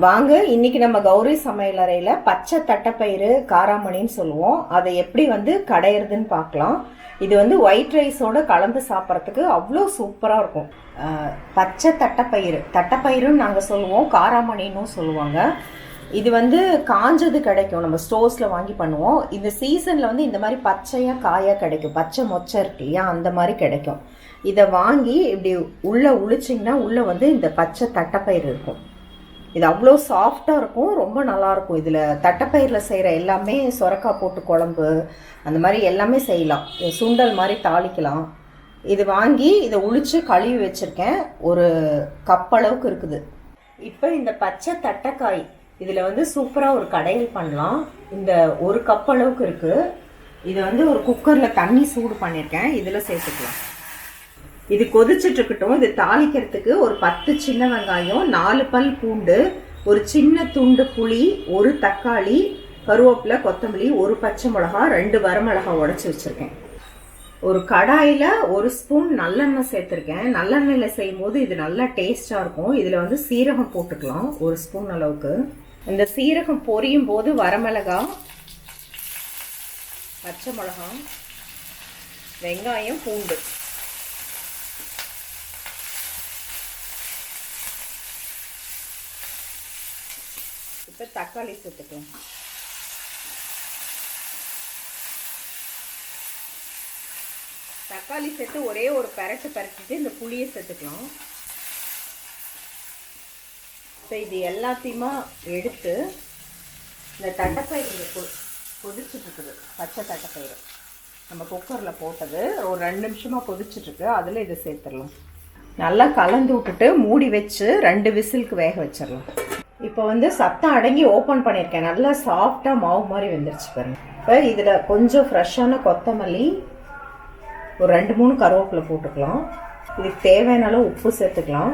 வாங்க இன்னைக்கு நம்ம கௌரி சமையல் அறையில பச்சை தட்டைப்பயிறு காராமணின்னு சொல்லுவோம். அதை எப்படி கடையிறதுன்னு பார்க்கலாம். இது ஒயிட் ரைஸோட கலந்து சாப்பிட்றதுக்கு அவ்வளோ சூப்பராக இருக்கும். பச்சை தட்டைப்பயிறுன்னு நாங்கள் சொல்லுவோம், காராமணின்னு சொல்லுவாங்க. இது காஞ்சது கிடைக்கும், நம்ம ஸ்டோர்ஸில் வாங்கி பண்ணுவோம். இந்த சீசனில் இந்த மாதிரி பச்சையாக காயாக கிடைக்கும், பச்சை மொச்சை இருக்கு இல்லையா, அந்த மாதிரி கிடைக்கும். இதை வாங்கி இப்படி உள்ளே உளிச்சிங்கன்னா உள்ளே இந்த பச்சை தட்டைப்பயிறு இருக்கும். இது அவ்வளோ சாஃப்டாக இருக்கும், ரொம்ப நல்லாயிருக்கும். இதில் தட்டைப்பயிரில் செய்கிற எல்லாமே சொரக்காய் போட்டு குழம்பு அந்த மாதிரி எல்லாமே செய்யலாம், சுண்டல் மாதிரி தாளிக்கலாம். இது வாங்கி இதை உளிச்சு கழுவி வச்சுருக்கேன், ஒரு கப் அளவுக்கு இருக்குது. இப்போ இந்த பச்சை தட்டைக்காய் இதில் சூப்பராக ஒரு கடையில் பண்ணலாம். இந்த ஒரு கப் அளவுக்கு இருக்குது. இதை ஒரு குக்கரில் தண்ணி சூடு பண்ணியிருக்கேன், இதில் சேர்த்துக்கலாம். இது கொதிச்சுட்டு இருக்கட்டும். இது தாளிக்கிறதுக்கு ஒரு 10 சின்ன வெங்காயம், 4 பல் பூண்டு, ஒரு சின்ன துண்டு புளி, ஒரு தக்காளி, கருவேப்பிலை, கொத்தமல்லி, ஒரு பச்சை மிளகா, 2 வரமிளகா உடைச்சி வச்சுருக்கேன். ஒரு கடாயில் 1 ஸ்பூன் நல்லெண்ணெய் சேர்த்துருக்கேன். நல்லெண்ணெயில் செய்யும் போது இது நல்லா டேஸ்டாக இருக்கும். இதில் சீரகம் போட்டுக்கலாம், 1 ஸ்பூன் அளவுக்கு. இந்த சீரகம் பொரியும் போது வரமிளகா, பச்சை மிளகா, வெங்காயம், பூண்டு, இப்போ தக்காளி சேர்த்துக்கலாம். தக்காளி சேர்த்து ஒரே ஒரு பரட்டிட்டு இந்த புளியை சேர்த்துக்கலாம். இப்போ இது எல்லாத்தையுமா எடுத்து இந்த தட்டைப்பயிறு கொதிச்சுட்ருக்குது, பச்சை தட்டைப்பயிறு நம்ம குக்கரில் போட்டது ஒரு 2 நிமிஷமாக கொதிச்சுட்ருக்கு, அதில் இதை சேர்த்துடலாம். நல்லா கலந்து விட்டுட்டு மூடி வச்சு 2 விசிலுக்கு வேக வச்சிடலாம். இப்போ சத்தம் அடங்கி ஓப்பன் பண்ணியிருக்கேன், நல்லா சாஃப்டாக மாவு மாதிரி வெந்துருச்சு பாருங்க. இப்போ இதில் கொஞ்சம் ஃப்ரெஷ்ஷான கொத்தமல்லி, ஒரு 2-3 கருவேப்பிலை போட்டுக்கலாம். இதுக்கு தேவையான அளவு உப்பு சேர்த்துக்கலாம்.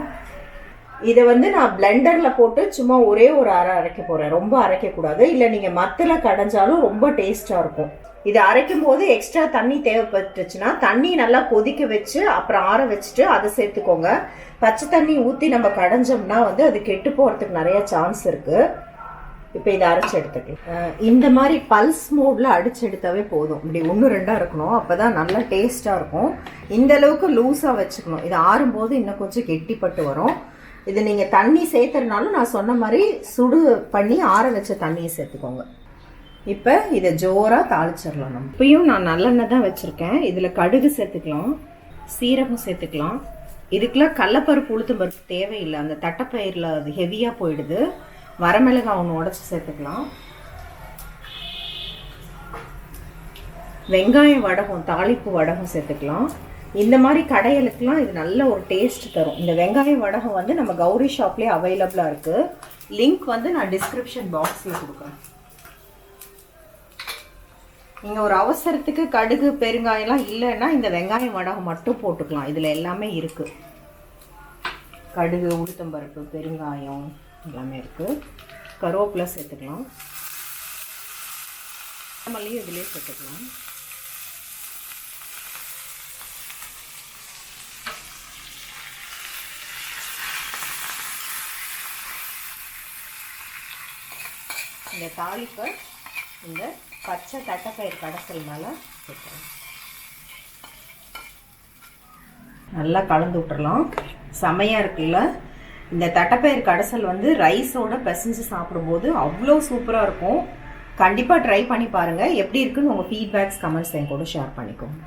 இதை நான் பிளெண்டரில் போட்டு சும்மா ஒரே ஒரு அரைக்க போகிறேன், ரொம்ப அரைக்கக்கூடாது. இல்லை நீங்கள் மத்தில் கடைஞ்சாலும் ரொம்ப டேஸ்ட்டாக இருக்கும். இது அரைக்கும் போது எக்ஸ்ட்ரா தண்ணி தேவைப்பட்டுச்சுன்னா தண்ணி நல்லா கொதிக்க வச்சு அப்புறம் ஆற வச்சுட்டு அதை சேர்த்துக்கோங்க. பச்சை தண்ணி ஊற்றி நம்ம கடைஞ்சோம்னா அது கெட்டு போகிறதுக்கு நிறைய சான்ஸ் இருக்குது. இப்போ இதை அரைச்சி எடுத்துக்கலாம். இந்த மாதிரி பல்ஸ் மோடில் அடிச்சு எடுத்தாவே போதும். இப்படி 1-2 இருக்கணும், அப்போ தான் நல்லா டேஸ்ட்டாக இருக்கும். இந்த அளவுக்கு லூஸாக வச்சுக்கணும். இது ஆறும்போது இன்னும் கொஞ்சம் கெட்டிப்பட்டு வரும். இது நீங்கள் தண்ணி சேர்த்துறதுனாலும் நான் சொன்ன மாதிரி சுடு பண்ணி ஆற வச்ச தண்ணியை சேர்த்துக்கோங்க. இப்போ இதை ஜோராக தாளிச்சிடலாம். நம்ம இப்பயும் நான் நல்லெண்ணெய் தான் வச்சுருக்கேன். இதில் கடுகு சேர்த்துக்கலாம், சீரகம் சேர்த்துக்கலாம். இதுக்கெல்லாம் கடலைப்பருப்பு, உளுத்தம் பருப்பு தேவையில்லை, அந்த தட்டைப்பயிரில் அது ஹெவியாக போயிடுது. வரமிளகாய் 1 உடச்சி சேர்த்துக்கலாம். வெங்காயம் வடகம், தாளிப்பு வடகம் சேர்த்துக்கலாம். இந்த மாதிரி கடையலுக்கெல்லாம் இது நல்ல ஒரு டேஸ்ட் தரும். இந்த வெங்காயம் வடகம் நம்ம கௌரி ஷாப்லேயே அவைலபிளாக இருக்குது. லிங்க் நான் டிஸ்கிரிப்ஷன் பாக்ஸில் கொடுக்குறேன். நீங்கள் ஒரு அவசரத்துக்கு கடுகு பெருங்காயம்லாம் இல்லைன்னா இந்த வெங்காயம் வடகம் மட்டும் போட்டுக்கலாம். இதில் எல்லாமே இருக்குது, கடுகு, உளுத்தம்பருப்பு, பெருங்காயம் எல்லாமே இருக்குது. கருவேப்பிலை சேர்த்துக்கலாம், மல்லியும் இதிலே சேர்த்துக்கலாம். இந்த தாளிப்பை இந்த பச்சை தட்டைப்பயிறு கடைசல் மேலே சேர்த்துக்கலாம். நல்லா கலந்து விட்டுறலாம். செமையாக இருக்குல்ல? இந்த தட்டைப்பயிறு கடைசல் ரைஸோட பிசைஞ்சு சாப்பிடும்போது அவ்வளோ சூப்பராக இருக்கும். கண்டிப்பாக ட்ரை பண்ணி பாருங்கள். எப்படி இருக்குன்னு உங்கள் ஃபீட்பேக்ஸ், கமெண்ட்ஸ் என் கூட ஷேர் பண்ணிக்கோங்க.